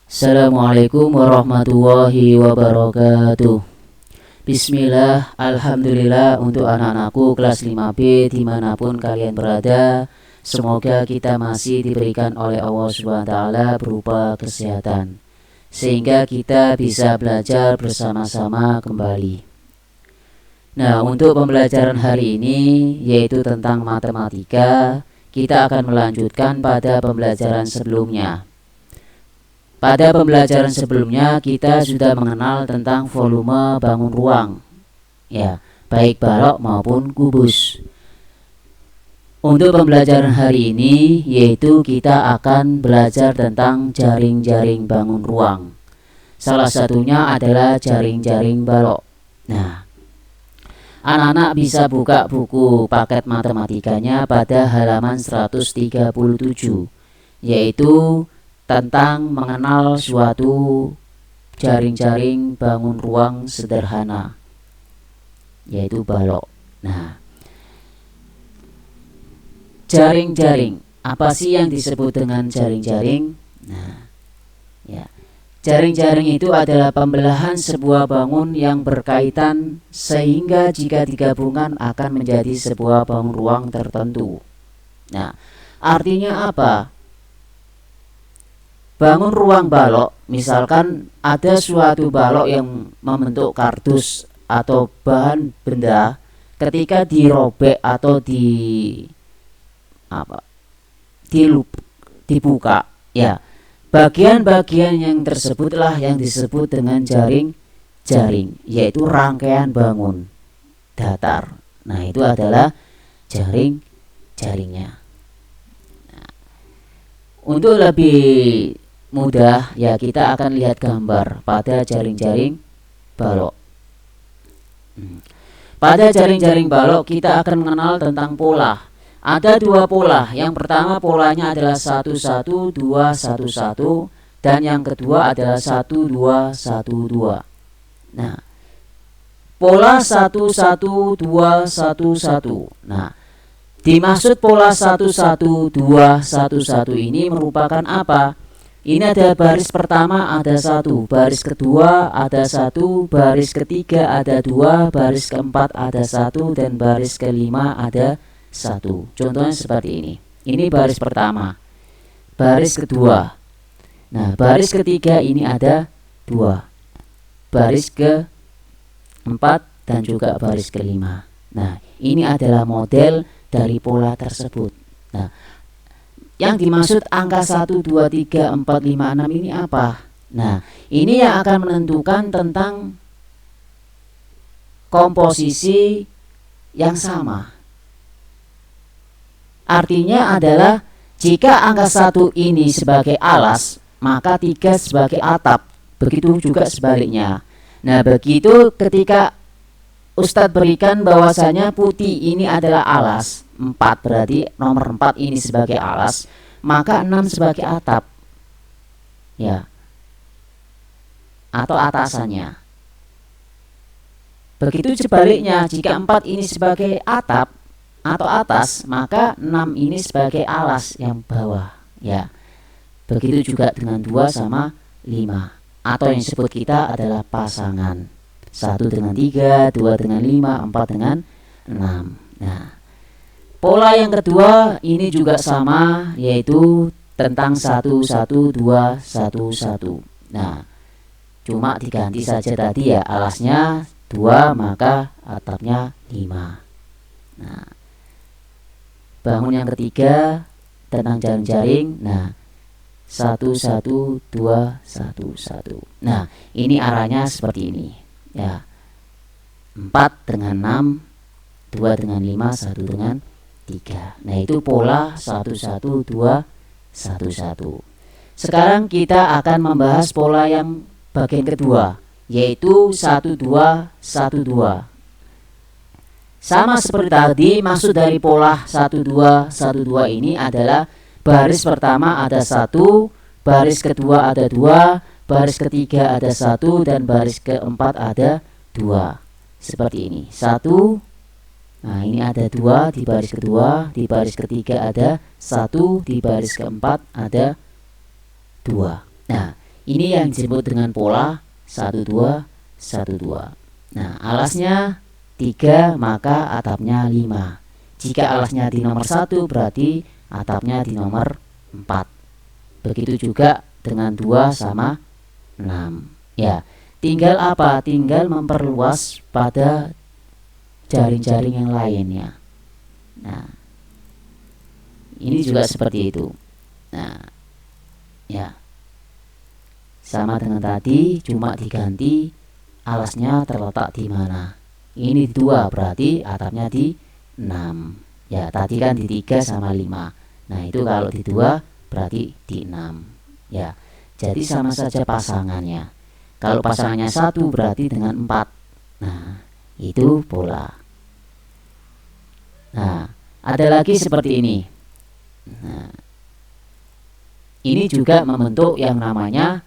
Assalamualaikum warahmatullahi wabarakatuh. Bismillah, alhamdulillah untuk anak-anakku kelas 5B dimanapun kalian berada. Semoga kita masih diberikan oleh Allah SWT berupa kesehatan, sehingga kita bisa belajar bersama-sama kembali. Nah, untuk pembelajaran hari ini yaitu tentang matematika, kita akan melanjutkan pada pembelajaran sebelumnya. Pada pembelajaran sebelumnya kita sudah mengenal tentang volume bangun ruang, ya, baik balok maupun kubus. Untuk pembelajaran hari ini yaitu kita akan belajar tentang jaring-jaring bangun ruang. Salah satunya adalah jaring-jaring balok. Nah, anak-anak bisa buka buku paket matematikanya pada halaman 137, yaitu tentang mengenal suatu jaring-jaring bangun ruang sederhana, yaitu balok. Nah, jaring-jaring, apa sih yang disebut dengan jaring-jaring? Nah, ya, jaring-jaring itu adalah pembelahan sebuah bangun yang berkaitan sehingga jika digabungkan akan menjadi sebuah bangun ruang tertentu. Nah, artinya apa? Bangun ruang balok, misalkan ada suatu balok yang membentuk kardus atau bahan benda, ketika dirobek atau dibuka, ya, bagian-bagian yang tersebutlah yang disebut dengan jaring-jaring, yaitu rangkaian bangun datar. Nah, itu adalah jaring-jaringnya. Nah, untuk lebih mudah, ya, kita akan lihat gambar pada jaring-jaring balok. Pada jaring-jaring balok kita akan mengenal tentang pola. Ada dua pola. Yang pertama polanya adalah 1-1-2-1-1 dan yang kedua adalah 1-2-1-2. Nah, pola 1-1-2-1-1. Nah, dimaksud pola 1-1-2-1-1 ini merupakan apa? Ini ada baris pertama ada 1, baris kedua ada 1, baris ketiga ada 2, baris keempat ada 1, dan baris kelima ada 1. Contohnya seperti ini. Ini baris pertama, baris kedua. Nah, baris ketiga ini ada 2, baris keempat dan juga baris kelima. Nah, ini adalah model dari pola tersebut. Nah, yang dimaksud angka 1, 2, 3, 4, 5, 6 ini apa? Nah, ini yang akan menentukan tentang komposisi yang sama. Artinya adalah jika angka 1 ini sebagai alas, maka 3 sebagai atap. Begitu juga sebaliknya. Nah, begitu ketika Ustadz berikan bahwasanya putih ini adalah alas, 4 berarti nomor 4 ini sebagai alas, maka 6 sebagai atap, ya, atau atasannya. Begitu sebaliknya, jika 4 ini sebagai atap atau atas, maka 6 ini sebagai alas yang bawah, ya. Begitu juga dengan 2 sama 5, atau yang disebut kita adalah pasangan. 1 dengan 3, 2 dengan 5, 4 dengan 6. Nah, pola yang kedua ini juga sama, yaitu tentang 1-1-2-1-1. Nah, cuma diganti saja tadi, ya, alasnya 2 maka atapnya 5. Nah, bangun yang ketiga tentang jaring-jaring. Nah, 1-1-2-1-1. Nah, ini arahnya seperti ini, ya, 4 dengan 6, 2 dengan 5, 1 dengan 3. Nah, itu pola 1-1-2-1-1. Sekarang kita akan membahas pola yang bagian kedua, yaitu 1-2-1-2. Sama seperti tadi, maksud dari pola 1-2-1-2 ini adalah baris pertama ada 1, baris kedua ada 2, baris ketiga ada 1, dan baris keempat ada 2. Seperti ini. 1, nah, ini ada 2 di baris kedua, di baris ketiga ada 1, di baris keempat ada 2. Nah, Ini yang disebut dengan pola 1 2 1 2. Nah, alasnya 3 maka atapnya 5. Jika alasnya di nomor 1 berarti atapnya di nomor 4. Begitu juga dengan 2 sama 6. Ya, tinggal apa? Tinggal memperluas pada jaring-jaring yang lainnya. Nah, ini juga seperti itu. Nah, ya, sama dengan tadi, cuma diganti alasnya terletak di mana. Ini 2 berarti atapnya di 6. Ya, tadi kan di 3 sama 5. Nah, itu kalau di 2 berarti di 6. Ya, jadi sama saja pasangannya. Kalau pasangannya 1 berarti dengan 4. Nah, itu pola. Nah, ada lagi seperti ini. Nah, ini juga membentuk yang namanya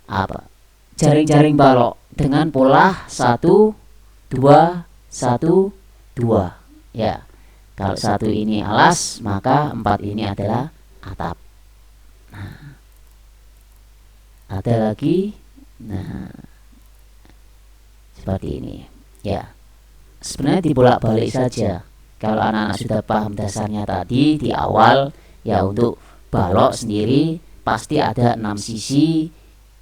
apa? Jaring-jaring balok dengan pola 1 2 1 2. Ya. Kalau 1 ini alas, maka 4 ini adalah atap. Nah, ada lagi. Nah, seperti ini. Ya. Sebenarnya dibolak-balik saja. Kalau anak-anak sudah paham dasarnya tadi di awal, ya untuk balok sendiri pasti ada 6 sisi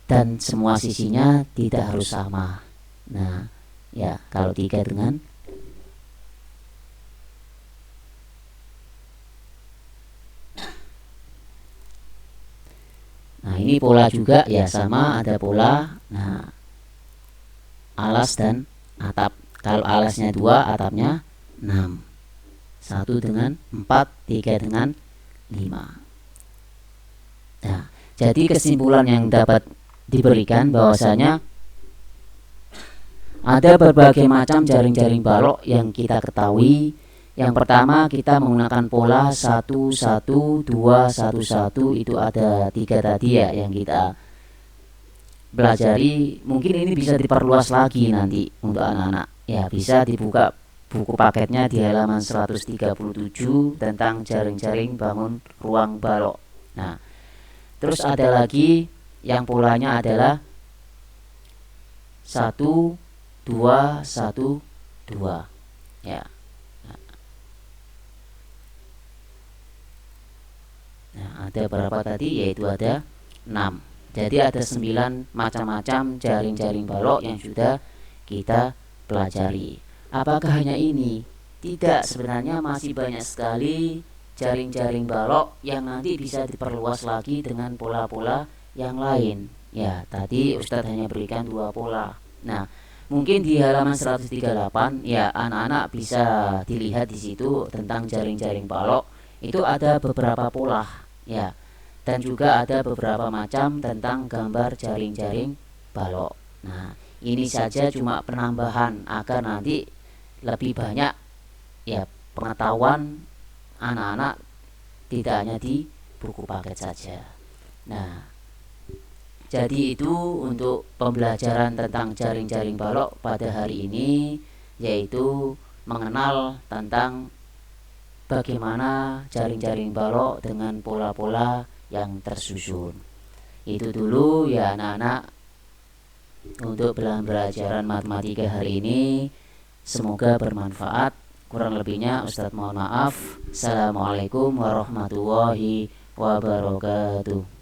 dan semua sisinya tidak harus sama. Nah, ya kalau 3 dengan Nah, ini pola juga ya sama, ada pola. Nah, alas dan atap. Kalau alasnya 2, atapnya 6. 1 dengan 4, 3 dengan 5. Nah, jadi kesimpulan yang dapat diberikan bahwasanya ada berbagai macam jaring-jaring balok yang kita ketahui. Yang pertama kita menggunakan pola 1 1 2 1 1, itu ada 3 tadi ya yang kita pelajari. Mungkin ini bisa diperluas lagi nanti untuk anak-anak. Ya, bisa dibuka buku paketnya di halaman 137 tentang jaring-jaring bangun ruang balok. Nah, terus ada lagi yang polanya adalah 1 2 1 2. Ya. Nah, ada berapa tadi? Yaitu ada 6. Jadi ada 9 macam-macam jaring-jaring balok yang sudah kita pelajari. Apakah hanya ini? Tidak, sebenarnya masih banyak sekali jaring-jaring balok yang nanti bisa diperluas lagi dengan pola-pola yang lain. Ya, tadi Ustadz hanya berikan 2 pola. Nah, mungkin di halaman 138 ya anak-anak bisa dilihat di situ tentang jaring-jaring balok. Itu ada beberapa pola, ya. Dan juga ada beberapa macam tentang gambar jaring-jaring balok. Nah, ini saja cuma penambahan agar nanti lebih banyak ya pengetahuan anak-anak, tidak hanya di buku paket saja. Nah, jadi itu untuk pembelajaran tentang jaring-jaring balok pada hari ini, yaitu mengenal tentang bagaimana jaring-jaring balok dengan pola-pola yang tersusun. Itu dulu ya anak-anak untuk pembelajaran matematika hari ini. Semoga bermanfaat. Kurang lebihnya Ustadz mohon maaf. Assalamualaikum warahmatullahi wabarakatuh.